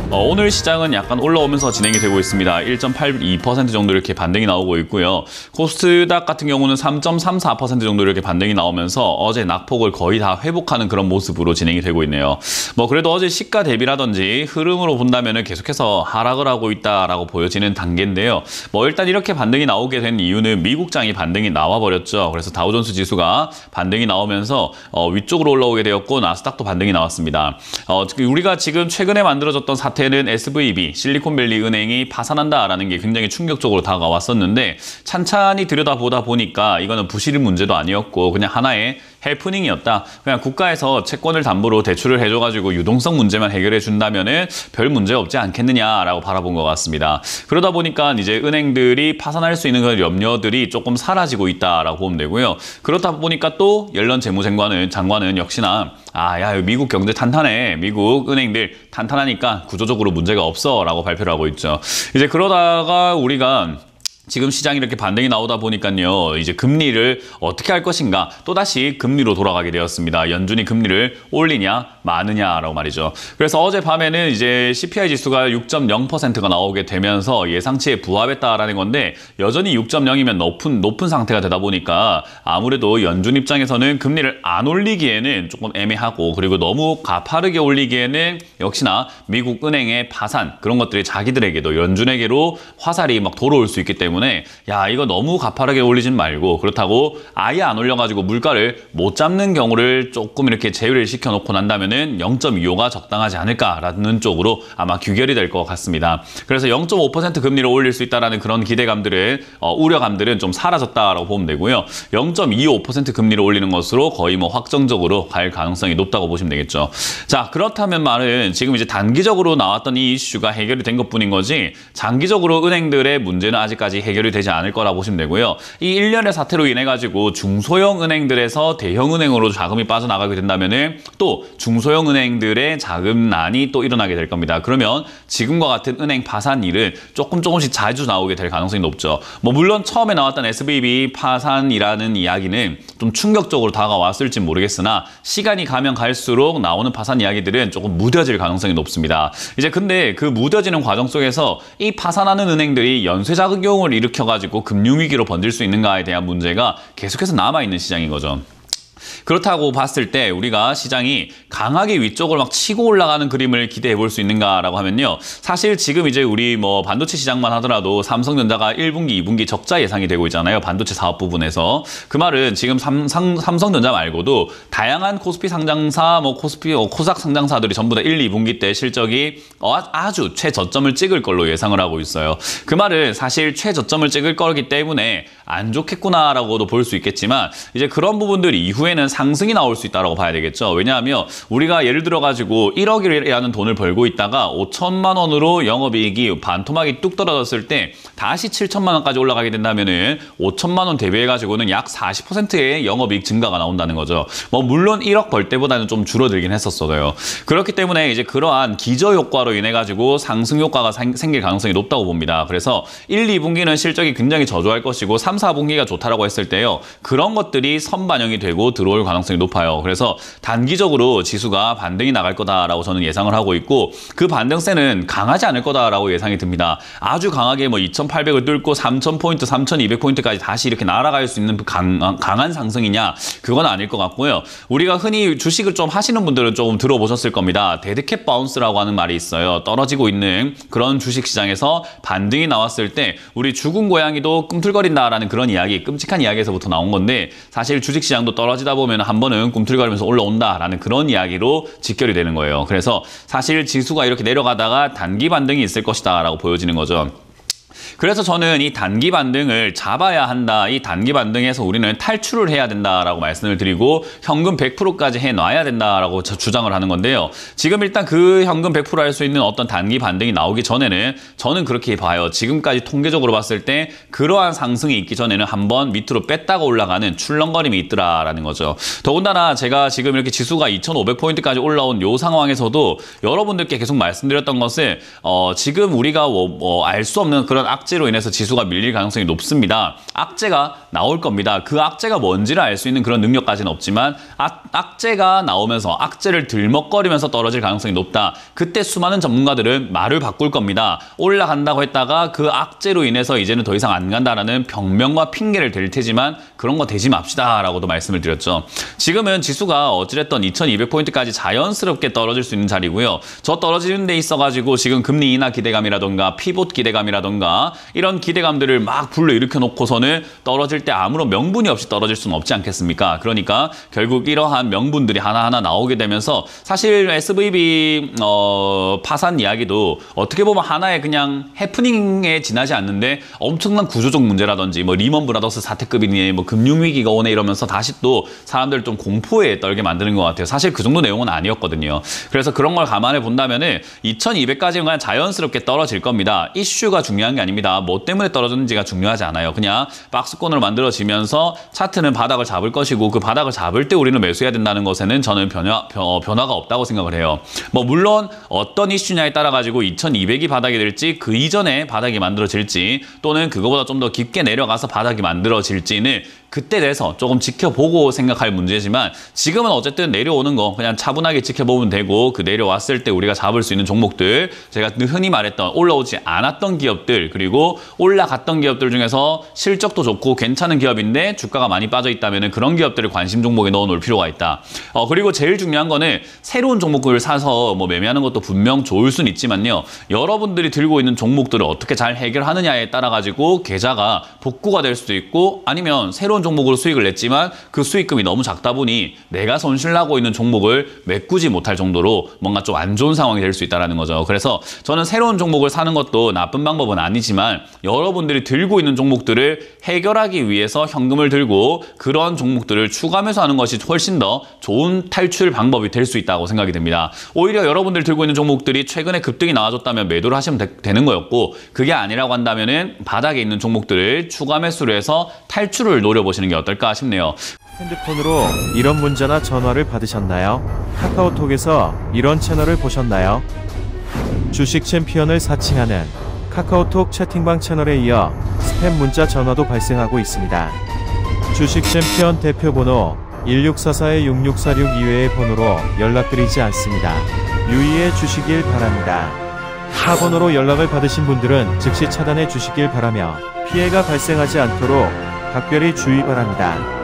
오늘 시장은 약간 올라오면서 진행이 되고 있습니다. 1.82% 정도 이렇게 반등이 나오고 있고요. 코스닥 같은 경우는 3.34% 정도 이렇게 반등이 나오면서 어제 낙폭을 거의 다 회복하는 그런 모습으로 진행이 되고 있네요. 그래도 어제 시가 대비라든지 흐름으로 본다면 계속해서 하락을 하고 있다라고 보여지는 단계인데요. 일단 이렇게 반등이 나오게 된 이유는 미국장이 반등이 나와버렸죠. 그래서 다우존스 지수가 반등이 나오면서 위쪽으로 올라오게 되었고 나스닥도 반등이 나왔습니다. 우리가 지금 최근에 만들어졌던 사태는 SVB, 실리콘밸리 은행이 파산한다라는 게 굉장히 충격적으로 다가왔었는데 찬찬히 들여다보다 보니까 이거는 부실 문제도 아니었고 그냥 하나의 해프닝이었다. 그냥 국가에서 채권을 담보로 대출을 해줘가지고 유동성 문제만 해결해 준다면은 별 문제 없지 않겠느냐라고 바라본 것 같습니다. 그러다 보니까 이제 은행들이 파산할 수 있는 그런 염려들이 조금 사라지고 있다라고 보면 되고요. 그렇다 보니까 또 옐런 장관은 역시나 야, 미국 경제 탄탄해. 미국 은행들 탄탄하니까 구조적으로 문제가 없어라고 발표를 하고 있죠. 이제 그러다가 우리가 지금 시장이 이렇게 반등이 나오다 보니까요. 이제 금리를 어떻게 할 것인가 또다시 금리로 돌아가게 되었습니다. 연준이 금리를 올리냐 마느냐라고 말이죠. 그래서 어젯밤에는 이제 CPI 지수가 6.0%가 나오게 되면서 예상치에 부합했다라는 건데 여전히 6.0이면 높은 상태가 되다 보니까 아무래도 연준 입장에서는 금리를 안 올리기에는 조금 애매하고 그리고 너무 가파르게 올리기에는 역시나 미국 은행의 파산 그런 것들이 자기들에게도 연준에게로 화살이 막 돌아올 수 있기 때문에 야 이거 너무 가파르게 올리진 말고 그렇다고 아예 안 올려가지고 물가를 못 잡는 경우를 조금 이렇게 제외를 시켜놓고 난다면은 0.25가 적당하지 않을까라는 쪽으로 아마 규결이 될 것 같습니다. 그래서 0.5% 금리를 올릴 수 있다라는 그런 기대감들은 우려감들은 좀 사라졌다라고 보면 되고요. 0.25% 금리를 올리는 것으로 거의 확정적으로 갈 가능성이 높다고 보시면 되겠죠. 자 그렇다면 말은 지금 이제 단기적으로 나왔던 이 이슈가 해결이 된 것뿐인 거지 장기적으로 은행들의 문제는 아직까지 해결이 되지 않을 거라고 보시면 되고요. 이 일련의 사태로 인해 가지고 중소형 은행들에서 대형 은행으로 자금이 빠져나가게 된다면은 또 중소형 은행들의 자금난이 또 일어나게 될 겁니다. 그러면 지금과 같은 은행 파산 일은 조금씩 자주 나오게 될 가능성이 높죠. 물론 처음에 나왔던 SVB 파산이라는 이야기는 좀 충격적으로 다가왔을지 모르겠으나 시간이 가면 갈수록 나오는 파산 이야기들은 조금 무뎌질 가능성이 높습니다. 이제 근데 그 무뎌지는 과정 속에서 이 파산하는 은행들이 연쇄작용을 일으켜가지고 금융위기로 번질 수 있는가에 대한 문제가 계속해서 남아있는 시장인 거죠. 그렇다고 봤을 때 우리가 시장이 강하게 위쪽을 막 치고 올라가는 그림을 기대해 볼 수 있는가라고 하면요. 사실 지금 이제 우리 반도체 시장만 하더라도 삼성전자가 1분기, 2분기 적자 예상이 되고 있잖아요. 반도체 사업 부분에서. 그 말은 지금 삼성전자 말고도 다양한 코스피 상장사, 코스닥 상장사들이 전부 다 1, 2분기 때 실적이 아주 최저점을 찍을 걸로 예상을 하고 있어요. 그 말은 사실 최저점을 찍을 거기 때문에 안 좋겠구나라고도 볼 수 있겠지만 이제 그런 부분들 이후에는 상승이 나올 수 있다고 봐야 되겠죠. 왜냐하면 우리가 예를 들어가지고 1억이라는 돈을 벌고 있다가 5천만 원으로 영업이익이 반토막이 뚝 떨어졌을 때 다시 7천만 원까지 올라가게 된다면은 5천만 원 대비해가지고는 약 40%의 영업이익 증가가 나온다는 거죠. 물론 1억 벌 때보다는 좀 줄어들긴 했었어요. 그렇기 때문에 이제 그러한 기저효과로 인해가지고 상승 효과가 생길 가능성이 높다고 봅니다. 그래서 1, 2분기는 실적이 굉장히 저조할 것이고 3, 4분기가 좋다라고 했을 때요. 그런 것들이 선반영이 되고 들어올 가능성이 높아요. 그래서 단기적으로 지수가 반등이 나갈 거다라고 저는 예상을 하고 있고 그 반등세는 강하지 않을 거다라고 예상이 듭니다. 아주 강하게 2,800을 뚫고 3,000포인트, 3,200포인트까지 다시 이렇게 날아갈 수 있는 강한 상승이냐? 그건 아닐 것 같고요. 우리가 흔히 주식을 좀 하시는 분들은 조금 들어보셨을 겁니다. 데드캣 바운스라고 하는 말이 있어요. 떨어지고 있는 그런 주식 시장에서 반등이 나왔을 때 우리 죽은 고양이도 꿈틀거린다라는 그런 이야기, 끔찍한 이야기에서부터 나온 건데 사실 주식 시장도 떨어지다 보면 한 번은 꿈틀거리면서 올라온다라는 그런 이야기로 직결이 되는 거예요. 그래서 사실 지수가 이렇게 내려가다가 단기 반등이 있을 것이다라고 보여지는 거죠. 그래서 저는 이 단기 반등을 잡아야 한다. 이 단기 반등에서 우리는 탈출을 해야 된다라고 말씀을 드리고 현금 100%까지 해놔야 된다라고 주장을 하는 건데요. 지금 일단 그 현금 100% 할 수 있는 어떤 단기 반등이 나오기 전에는 저는 그렇게 봐요. 지금까지 통계적으로 봤을 때 그러한 상승이 있기 전에는 한번 밑으로 뺐다가 올라가는 출렁거림이 있더라라는 거죠. 더군다나 제가 지금 이렇게 지수가 2,500포인트까지 올라온 요 상황에서도 여러분들께 계속 말씀드렸던 것은 지금 우리가 알 수 없는 그런 악재로 인해서 지수가 밀릴 가능성이 높습니다. 악재가 나올 겁니다. 그 악재가 뭔지를 알 수 있는 그런 능력까지는 없지만 악재가 나오면서 악재를 들먹거리면서 떨어질 가능성이 높다. 그때 수많은 전문가들은 말을 바꿀 겁니다. 올라간다고 했다가 그 악재로 인해서 이제는 더 이상 안 간다라는 병명과 핑계를 댈 테지만 그런 거 대지 맙시다 라고도 말씀을 드렸죠. 지금은 지수가 어찌됐던 2200포인트까지 자연스럽게 떨어질 수 있는 자리고요. 저 떨어지는 데 있어가지고 지금 금리 인하 기대감이라던가 피봇 기대감이라던가 이런 기대감들을 막 불러일으켜 놓고서는 떨어질 때 아무런 명분이 없이 떨어질 수는 없지 않겠습니까? 그러니까 결국 이러한 명분들이 하나하나 나오게 되면서 사실 SVB 파산 이야기도 어떻게 보면 하나의 그냥 해프닝에 지나지 않는데 엄청난 구조적 문제라든지 뭐 리먼 브라더스 사태급이니 뭐 금융위기가 오네 이러면서 다시 또 사람들 좀 공포에 떨게 만드는 것 같아요. 사실 그 정도 내용은 아니었거든요. 그래서 그런 걸 감안해 본다면은 2200까지는 그냥 자연스럽게 떨어질 겁니다. 이슈가 중요한 게 아닙니다. 뭐 때문에 떨어졌는지가 중요하지 않아요. 그냥 박스권으로 만들어지면서 차트는 바닥을 잡을 것이고 그 바닥을 잡을 때 우리는 매수해야 된다는 것에는 저는 변화가 없다고 생각을 해요. 뭐 물론 어떤 이슈냐에 따라 가지고 2200이 바닥이 될지 그 이전에 바닥이 만들어질지 또는 그거보다 좀 더 깊게 내려가서 바닥이 만들어질지는 그때 돼서 조금 지켜보고 생각할 문제지만 지금은 어쨌든 내려오는 거 그냥 차분하게 지켜보면 되고 그 내려왔을 때 우리가 잡을 수 있는 종목들 제가 흔히 말했던 올라오지 않았던 기업들 그리고 올라갔던 기업들 중에서 실적도 좋고 괜찮은 기업인데 주가가 많이 빠져 있다면 그런 기업들을 관심 종목에 넣어놓을 필요가 있다. 그리고 제일 중요한 거는 새로운 종목을 사서 뭐 매매하는 것도 분명 좋을 수는 있지만요. 여러분들이 들고 있는 종목들을 어떻게 잘 해결하느냐에 따라 가지고 계좌가 복구가 될 수도 있고 아니면 새로운 종목으로 수익을 냈지만 그 수익금이 너무 작다 보니 내가 손실나고 있는 종목을 메꾸지 못할 정도로 뭔가 좀 안 좋은 상황이 될 수 있다는 거죠. 그래서 저는 새로운 종목을 사는 것도 나쁜 방법은 아니지만 여러분들이 들고 있는 종목들을 해결하기 위해서 현금을 들고 그런 종목들을 추가 매수하는 것이 훨씬 더 좋은 탈출 방법이 될 수 있다고 생각이 됩니다. 오히려 여러분들 들고 있는 종목들이 최근에 급등이 나와줬다면 매도를 하시면 되는 거였고 그게 아니라고 한다면은 바닥에 있는 종목들을 추가 매수를 해서 탈출을 노려보시는 게 어떨까 싶네요. 핸드폰으로 이런 문자나 전화를 받으셨나요? 카카오톡에서 이런 채널을 보셨나요? 주식 챔피언을 사칭하는 카카오톡 채팅방 채널에 이어 스팸 문자 전화도 발생하고 있습니다. 주식 챔피언 대표번호 1644-6646 이외의 번호로 연락드리지 않습니다. 유의해 주시길 바랍니다. 타 번호로 연락을 받으신 분들은 즉시 차단해 주시길 바라며 피해가 발생하지 않도록 각별히 주의 바랍니다.